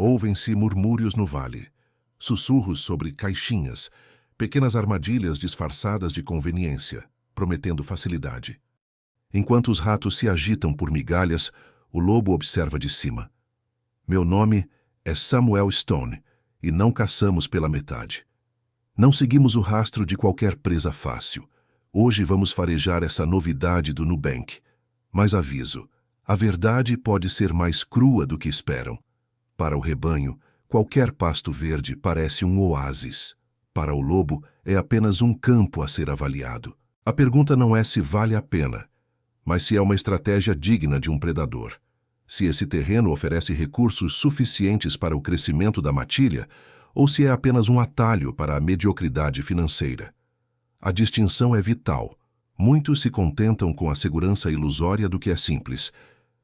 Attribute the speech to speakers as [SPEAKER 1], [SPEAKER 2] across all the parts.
[SPEAKER 1] Ouvem-se murmúrios no vale, sussurros sobre caixinhas, pequenas armadilhas disfarçadas de conveniência, prometendo facilidade. Enquanto os ratos se agitam por migalhas, o lobo observa de cima. Meu nome é Samuel Stone, e não caçamos pela metade. Não seguimos o rastro de qualquer presa fácil. Hoje vamos farejar essa novidade do Nubank. Mas aviso, a verdade pode ser mais crua do que esperam. Para o rebanho, qualquer pasto verde parece um oásis. Para o lobo, é apenas um campo a ser avaliado. A pergunta não é se vale a pena, mas se é uma estratégia digna de um predador. Se esse terreno oferece recursos suficientes para o crescimento da matilha, ou se é apenas um atalho para a mediocridade financeira. A distinção é vital. Muitos se contentam com a segurança ilusória do que é simples.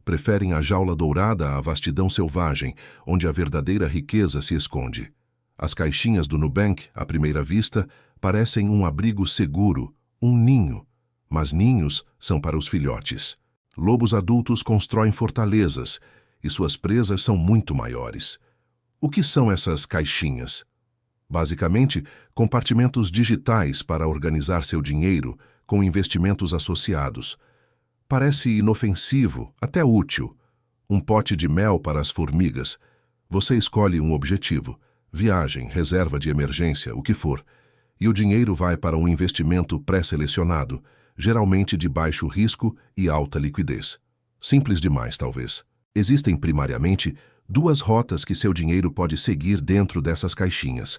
[SPEAKER 1] Preferem a jaula dourada à vastidão selvagem, onde a verdadeira riqueza se esconde. As caixinhas do Nubank, à primeira vista, parecem um abrigo seguro, um ninho. Mas ninhos são para os filhotes. Lobos adultos constroem fortalezas, e suas presas são muito maiores. O que são essas caixinhas? Basicamente, compartimentos digitais para organizar seu dinheiro, com investimentos associados. Parece inofensivo, até útil. Um pote de mel para as formigas. Você escolhe um objetivo, viagem, reserva de emergência, o que for, e o dinheiro vai para um investimento pré-selecionado, geralmente de baixo risco e alta liquidez. Simples demais, talvez. Existem, primariamente, duas rotas que seu dinheiro pode seguir dentro dessas caixinhas.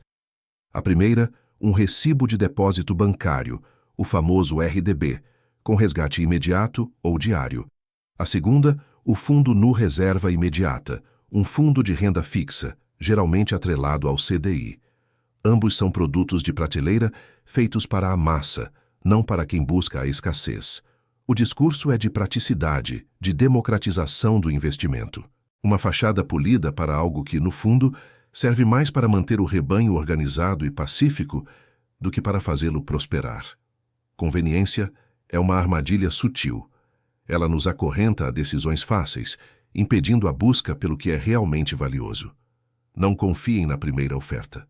[SPEAKER 1] A primeira, um recibo de depósito bancário, o famoso RDB, com resgate imediato ou diário. A segunda, o Fundo Nu Reserva Imediata, um fundo de renda fixa, geralmente atrelado ao CDI. Ambos são produtos de prateleira feitos para a massa, não para quem busca a escassez. O discurso é de praticidade, de democratização do investimento. Uma fachada polida para algo que, no fundo, serve mais para manter o rebanho organizado e pacífico do que para fazê-lo prosperar. Conveniência é uma armadilha sutil. Ela nos acorrenta a decisões fáceis, impedindo a busca pelo que é realmente valioso. Não confiem na primeira oferta.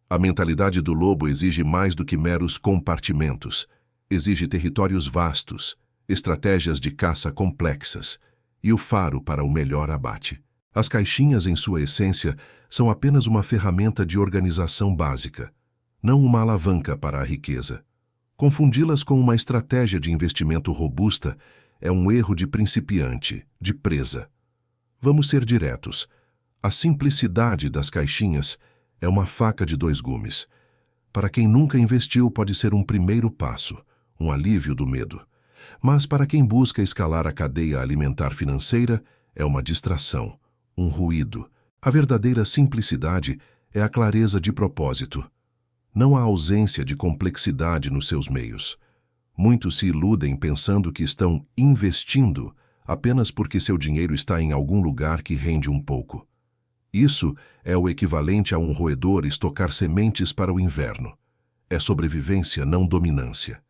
[SPEAKER 1] A mentalidade do lobo exige mais do que meros compartimentos. Exige territórios vastos, estratégias de caça complexas e o faro para o melhor abate. As caixinhas, em sua essência, são apenas uma ferramenta de organização básica, não uma alavanca para a riqueza. Confundi-las com uma estratégia de investimento robusta é um erro de principiante, de presa. Vamos ser diretos. A simplicidade das caixinhas é uma faca de dois gumes. Para quem nunca investiu, pode ser um primeiro passo, um alívio do medo. Mas para quem busca escalar a cadeia alimentar financeira, é uma distração, um ruído. A verdadeira simplicidade é a clareza de propósito. Não há ausência de complexidade nos seus meios. Muitos se iludem pensando que estão investindo apenas porque seu dinheiro está em algum lugar que rende um pouco. Isso é o equivalente a um roedor estocar sementes para o inverno. É sobrevivência, não dominância.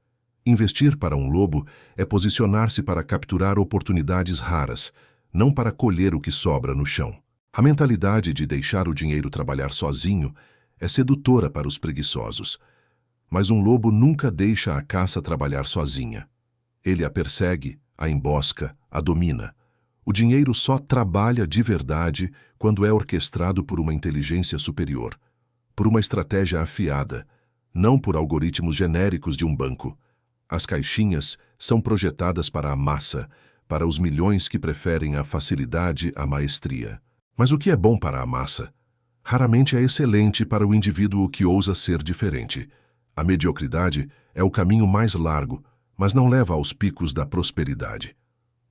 [SPEAKER 1] Investir para um lobo é posicionar-se para capturar oportunidades raras, não para colher o que sobra no chão. A mentalidade de deixar o dinheiro trabalhar sozinho é sedutora para os preguiçosos. Mas um lobo nunca deixa a caça trabalhar sozinha. Ele a persegue, a embosca, a domina. O dinheiro só trabalha de verdade quando é orquestrado por uma inteligência superior, por uma estratégia afiada, não por algoritmos genéricos de um banco. As caixinhas são projetadas para a massa, para os milhões que preferem a facilidade à maestria. Mas o que é bom para a massa? Raramente é excelente para o indivíduo que ousa ser diferente. A mediocridade é o caminho mais largo, mas não leva aos picos da prosperidade.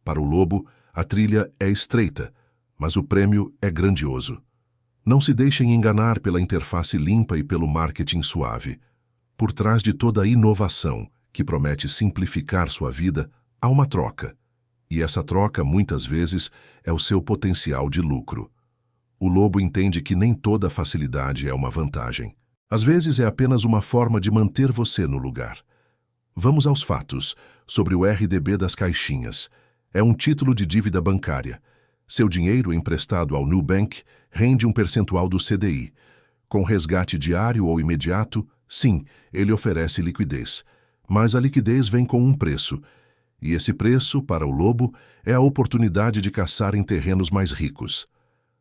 [SPEAKER 1] Para o lobo, a trilha é estreita, mas o prêmio é grandioso. Não se deixem enganar pela interface limpa e pelo marketing suave. Por trás de toda a inovação, que promete simplificar sua vida, há uma troca. E essa troca, muitas vezes, é o seu potencial de lucro. O lobo entende que nem toda facilidade é uma vantagem. Às vezes é apenas uma forma de manter você no lugar. Vamos aos fatos sobre o RDB das caixinhas. É um título de dívida bancária. Seu dinheiro emprestado ao Nubank rende um percentual do CDI. Com resgate diário ou imediato, sim, ele oferece liquidez. Mas a liquidez vem com um preço. E esse preço, para o lobo, é a oportunidade de caçar em terrenos mais ricos.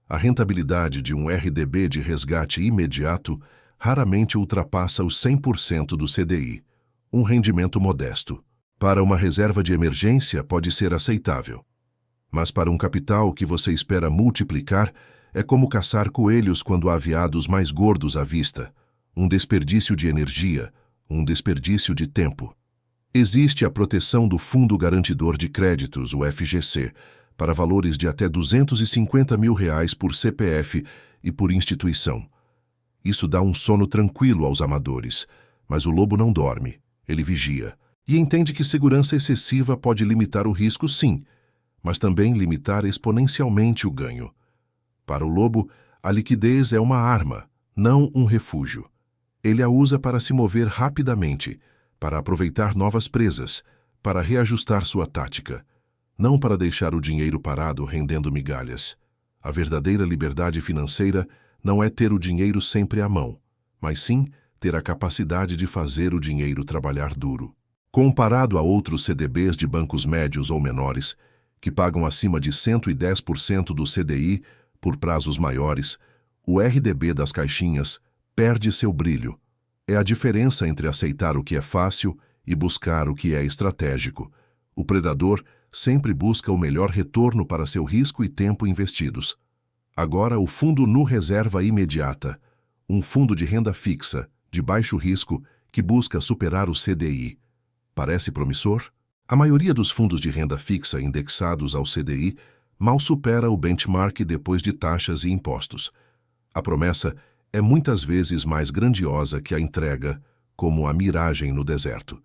[SPEAKER 1] A rentabilidade de um RDB de resgate imediato raramente ultrapassa os 100% do CDI. Um rendimento modesto. Para uma reserva de emergência pode ser aceitável. Mas para um capital que você espera multiplicar, é como caçar coelhos quando há veados mais gordos à vista. Um desperdício de energia, um desperdício de tempo. Existe a proteção do Fundo Garantidor de Créditos, o FGC, para valores de até R$250 mil por CPF e por instituição. Isso dá um sono tranquilo aos amadores, mas o lobo não dorme, ele vigia. E entende que segurança excessiva pode limitar o risco, sim, mas também limitar exponencialmente o ganho. Para o lobo, a liquidez é uma arma, não um refúgio. Ele a usa para se mover rapidamente, para aproveitar novas presas, para reajustar sua tática, não para deixar o dinheiro parado rendendo migalhas. A verdadeira liberdade financeira não é ter o dinheiro sempre à mão, mas sim ter a capacidade de fazer o dinheiro trabalhar duro. Comparado a outros CDBs de bancos médios ou menores, que pagam acima de 110% do CDI por prazos maiores, o RDB das caixinhas perde seu brilho. É a diferença entre aceitar o que é fácil e buscar o que é estratégico. O predador sempre busca o melhor retorno para seu risco e tempo investidos. Agora, o Fundo Nu Reserva Imediata, um fundo de renda fixa, de baixo risco, que busca superar o CDI. Parece promissor? A maioria dos fundos de renda fixa indexados ao CDI mal supera o benchmark depois de taxas e impostos. A promessa é muitas vezes mais grandiosa que a entrega, como a miragem no deserto.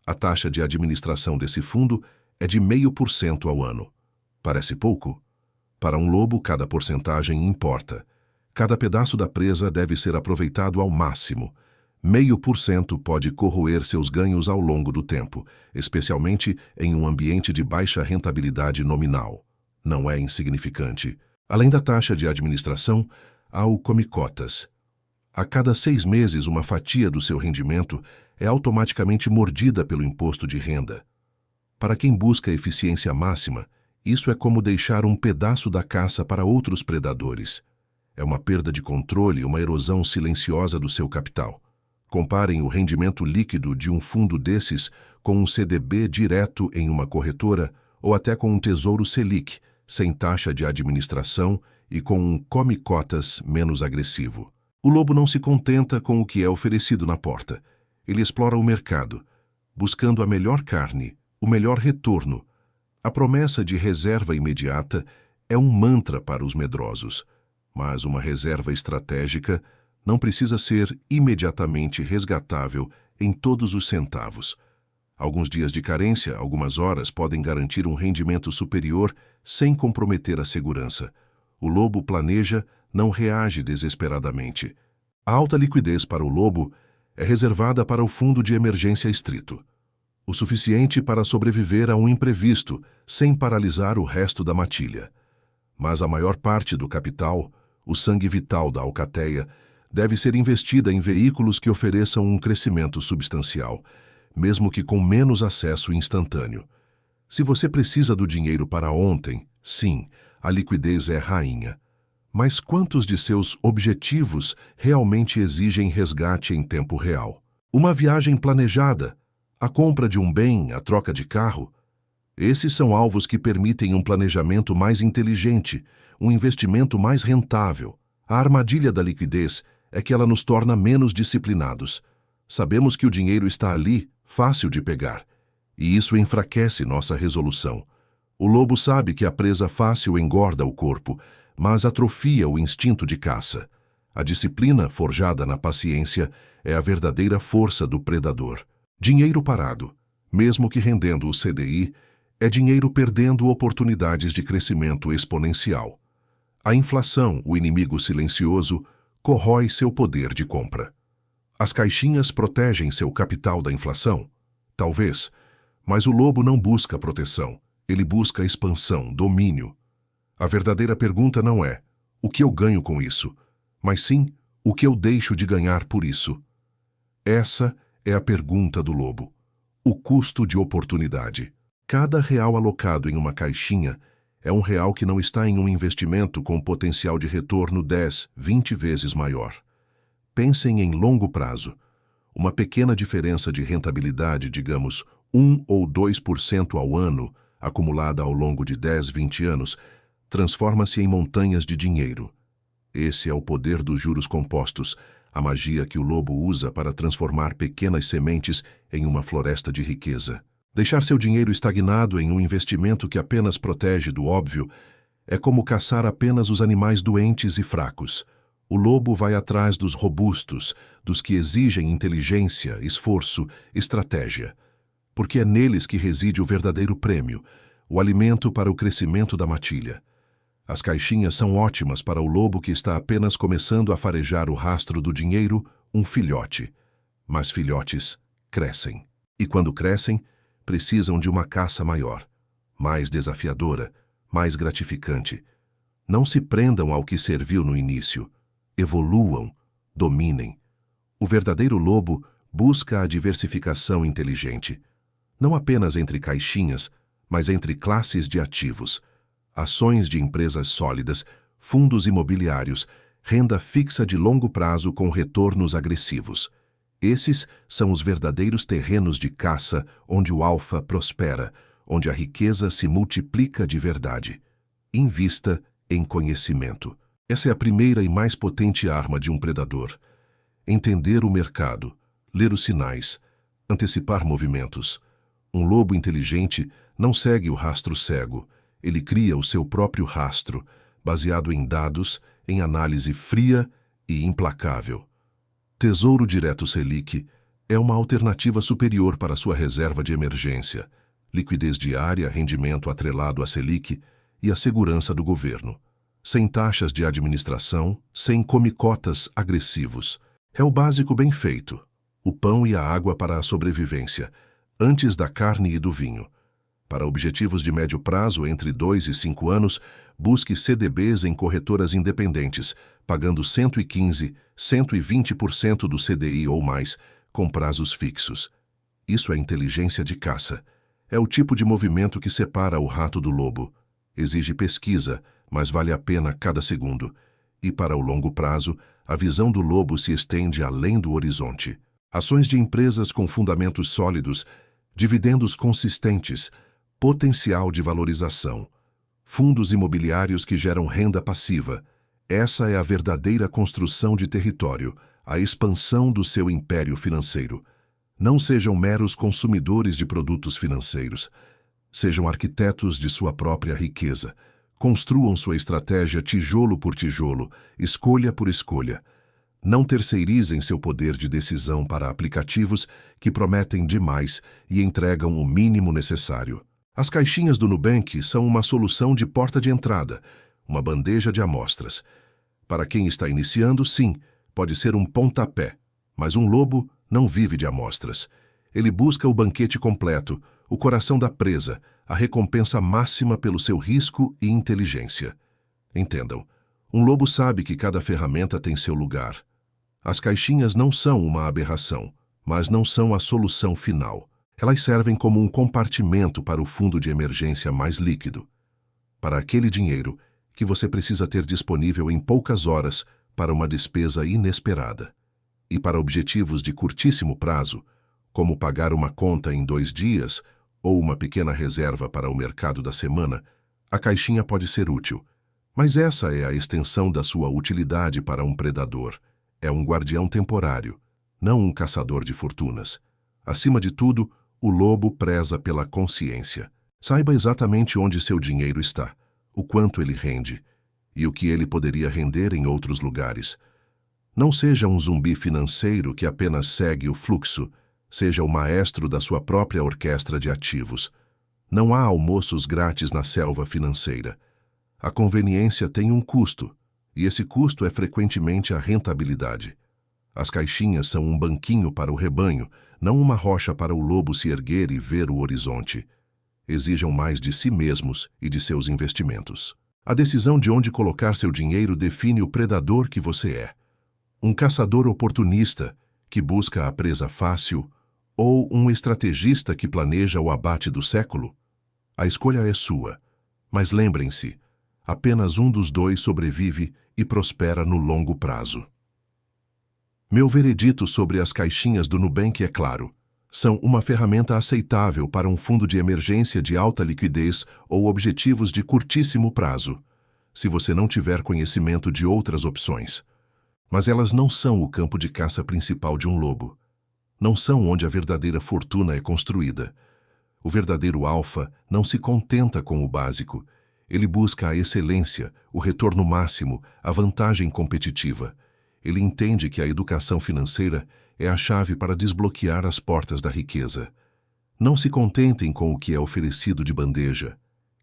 [SPEAKER 1] A taxa de administração desse fundo é de 0,5% ao ano. Parece pouco? Para um lobo, cada porcentagem importa. Cada pedaço da presa deve ser aproveitado ao máximo. 0,5% pode corroer seus ganhos ao longo do tempo, especialmente em um ambiente de baixa rentabilidade nominal. Não é insignificante. Além da taxa de administração, há o come-cotas. A cada 6 meses, uma fatia do seu rendimento é automaticamente mordida pelo imposto de renda. Para quem busca eficiência máxima, isso é como deixar um pedaço da caça para outros predadores. É uma perda de controle e uma erosão silenciosa do seu capital. Comparem o rendimento líquido de um fundo desses com um CDB direto em uma corretora ou até com um Tesouro Selic, sem taxa de administração e com um come-cotas menos agressivo. O lobo não se contenta com o que é oferecido na porta. Ele explora o mercado, buscando a melhor carne, o melhor retorno. A promessa de reserva imediata é um mantra para os medrosos, mas uma reserva estratégica não precisa ser imediatamente resgatável em todos os centavos. Alguns dias de carência, algumas horas, podem garantir um rendimento superior sem comprometer a segurança. O lobo planeja, não reage desesperadamente. A alta liquidez para o lobo é reservada para o fundo de emergência estrito. O suficiente para sobreviver a um imprevisto, sem paralisar o resto da matilha. Mas a maior parte do capital, o sangue vital da alcateia, deve ser investida em veículos que ofereçam um crescimento substancial, mesmo que com menos acesso instantâneo. Se você precisa do dinheiro para ontem, sim, a liquidez é rainha. Mas quantos de seus objetivos realmente exigem resgate em tempo real? Uma viagem planejada, a compra de um bem, a troca de carro? Esses são alvos que permitem um planejamento mais inteligente, um investimento mais rentável. A armadilha da liquidez é que ela nos torna menos disciplinados. Sabemos que o dinheiro está ali, fácil de pegar, e isso enfraquece nossa resolução. O lobo sabe que a presa fácil engorda o corpo, mas atrofia o instinto de caça. A disciplina, forjada na paciência, é a verdadeira força do predador. Dinheiro parado, mesmo que rendendo o CDI, é dinheiro perdendo oportunidades de crescimento exponencial. A inflação, o inimigo silencioso, corrói seu poder de compra. As caixinhas protegem seu capital da inflação? Talvez, mas o lobo não busca proteção, ele busca expansão, domínio. A verdadeira pergunta não é o que eu ganho com isso, mas sim o que eu deixo de ganhar por isso. Essa é a pergunta do lobo. O custo de oportunidade. Cada real alocado em uma caixinha é um real que não está em um investimento com potencial de retorno 10, 20 vezes maior. Pensem em longo prazo. Uma pequena diferença de rentabilidade, digamos 1 ou 2% ao ano, acumulada ao longo de 10, 20 anos, transforma-se em montanhas de dinheiro. Esse é o poder dos juros compostos, a magia que o lobo usa para transformar pequenas sementes em uma floresta de riqueza. Deixar seu dinheiro estagnado em um investimento que apenas protege do óbvio é como caçar apenas os animais doentes e fracos. O lobo vai atrás dos robustos, dos que exigem inteligência, esforço, estratégia. Porque é neles que reside o verdadeiro prêmio, o alimento para o crescimento da matilha. As caixinhas são ótimas para o lobo que está apenas começando a farejar o rastro do dinheiro, um filhote. Mas filhotes crescem. E quando crescem, precisam de uma caça maior, mais desafiadora, mais gratificante. Não se prendam ao que serviu no início. Evoluam, dominem. O verdadeiro lobo busca a diversificação inteligente, não apenas entre caixinhas, mas entre classes de ativos, ações de empresas sólidas, fundos imobiliários, renda fixa de longo prazo com retornos agressivos. Esses são os verdadeiros terrenos de caça onde o alfa prospera, onde a riqueza se multiplica de verdade. Invista em conhecimento. Essa é a primeira e mais potente arma de um predador. Entender o mercado, ler os sinais, antecipar movimentos. Um lobo inteligente não segue o rastro cego, ele cria o seu próprio rastro, baseado em dados, em análise fria e implacável. Tesouro Direto Selic é uma alternativa superior para sua reserva de emergência, liquidez diária, rendimento atrelado à Selic e a segurança do governo. Sem taxas de administração, sem come-cotas agressivos. É o básico bem feito, o pão e a água para a sobrevivência, antes da carne e do vinho. Para objetivos de médio prazo, entre 2 e 5 anos, busque CDBs em corretoras independentes, pagando 115%, 120% do CDI ou mais, com prazos fixos. Isso é inteligência de caça. É o tipo de movimento que separa o rato do lobo. Exige pesquisa, mas vale a pena cada segundo. E para o longo prazo, a visão do lobo se estende além do horizonte. Ações de empresas com fundamentos sólidos, dividendos consistentes, potencial de valorização. Fundos imobiliários que geram renda passiva. Essa é a verdadeira construção de território, a expansão do seu império financeiro. Não sejam meros consumidores de produtos financeiros. Sejam arquitetos de sua própria riqueza. Construam sua estratégia tijolo por tijolo, escolha por escolha. Não terceirizem seu poder de decisão para aplicativos que prometem demais e entregam o mínimo necessário. As caixinhas do Nubank são uma solução de porta de entrada, uma bandeja de amostras. Para quem está iniciando, sim, pode ser um pontapé, mas um lobo não vive de amostras. Ele busca o banquete completo, o coração da presa, a recompensa máxima pelo seu risco e inteligência. Entendam, um lobo sabe que cada ferramenta tem seu lugar. As caixinhas não são uma aberração, mas não são a solução final. Elas servem como um compartimento para o fundo de emergência mais líquido, para aquele dinheiro que você precisa ter disponível em poucas horas para uma despesa inesperada. E para objetivos de curtíssimo prazo, como pagar uma conta em 2 dias ou uma pequena reserva para o mercado da semana, a caixinha pode ser útil. Mas essa é a extensão da sua utilidade para um predador. É um guardião temporário, não um caçador de fortunas. Acima de tudo, o lobo preza pela consciência. Saiba exatamente onde seu dinheiro está, o quanto ele rende e o que ele poderia render em outros lugares. Não seja um zumbi financeiro que apenas segue o fluxo, seja o maestro da sua própria orquestra de ativos. Não há almoços grátis na selva financeira. A conveniência tem um custo, e esse custo é frequentemente a rentabilidade. As caixinhas são um banquinho para o rebanho, não uma rocha para o lobo se erguer e ver o horizonte. Exijam mais de si mesmos e de seus investimentos. A decisão de onde colocar seu dinheiro define o predador que você é. Um caçador oportunista, que busca a presa fácil, ou um estrategista que planeja o abate do século? A escolha é sua, mas lembrem-se, apenas um dos dois sobrevive e prospera no longo prazo. Meu veredito sobre as caixinhas do Nubank é claro. São uma ferramenta aceitável para um fundo de emergência de alta liquidez ou objetivos de curtíssimo prazo, se você não tiver conhecimento de outras opções. Mas elas não são o campo de caça principal de um lobo. Não são onde a verdadeira fortuna é construída. O verdadeiro alfa não se contenta com o básico. Ele busca a excelência, o retorno máximo, a vantagem competitiva. Ele entende que a educação financeira é a chave para desbloquear as portas da riqueza. Não se contentem com o que é oferecido de bandeja.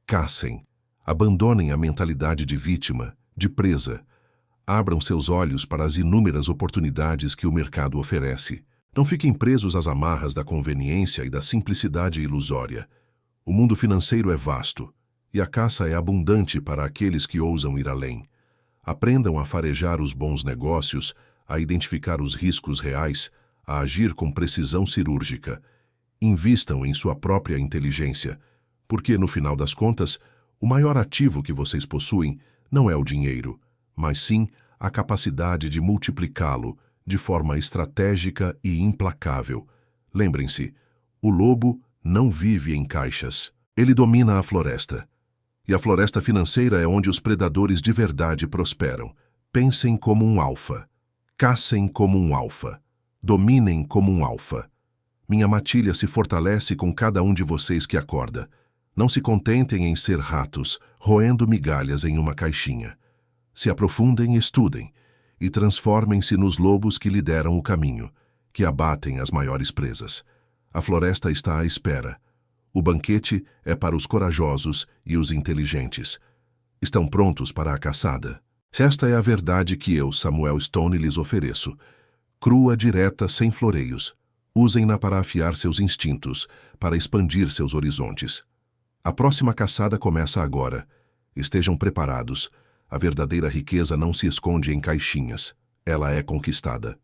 [SPEAKER 1] Caçem. Abandonem a mentalidade de vítima, de presa. Abram seus olhos para as inúmeras oportunidades que o mercado oferece. Não fiquem presos às amarras da conveniência e da simplicidade ilusória. O mundo financeiro é vasto, e a caça é abundante para aqueles que ousam ir além. Aprendam a farejar os bons negócios, a identificar os riscos reais, a agir com precisão cirúrgica. Invistam em sua própria inteligência, porque, no final das contas, o maior ativo que vocês possuem não é o dinheiro, mas sim a capacidade de multiplicá-lo de forma estratégica e implacável. Lembrem-se, o lobo não vive em caixas. Ele domina a floresta. E a floresta financeira é onde os predadores de verdade prosperam. Pensem como um alfa. Caçem como um alfa. Dominem como um alfa. Minha matilha se fortalece com cada um de vocês que acorda. Não se contentem em ser ratos, roendo migalhas em uma caixinha. Se aprofundem e estudem, e transformem-se nos lobos que lideram o caminho, que abatem as maiores presas. A floresta está à espera. O banquete é para os corajosos e os inteligentes. Estão prontos para a caçada. Esta é a verdade que eu, Samuel Stone, lhes ofereço. Crua, direta, sem floreios. Usem-na para afiar seus instintos, para expandir seus horizontes. A próxima caçada começa agora. Estejam preparados. A verdadeira riqueza não se esconde em caixinhas. Ela é conquistada.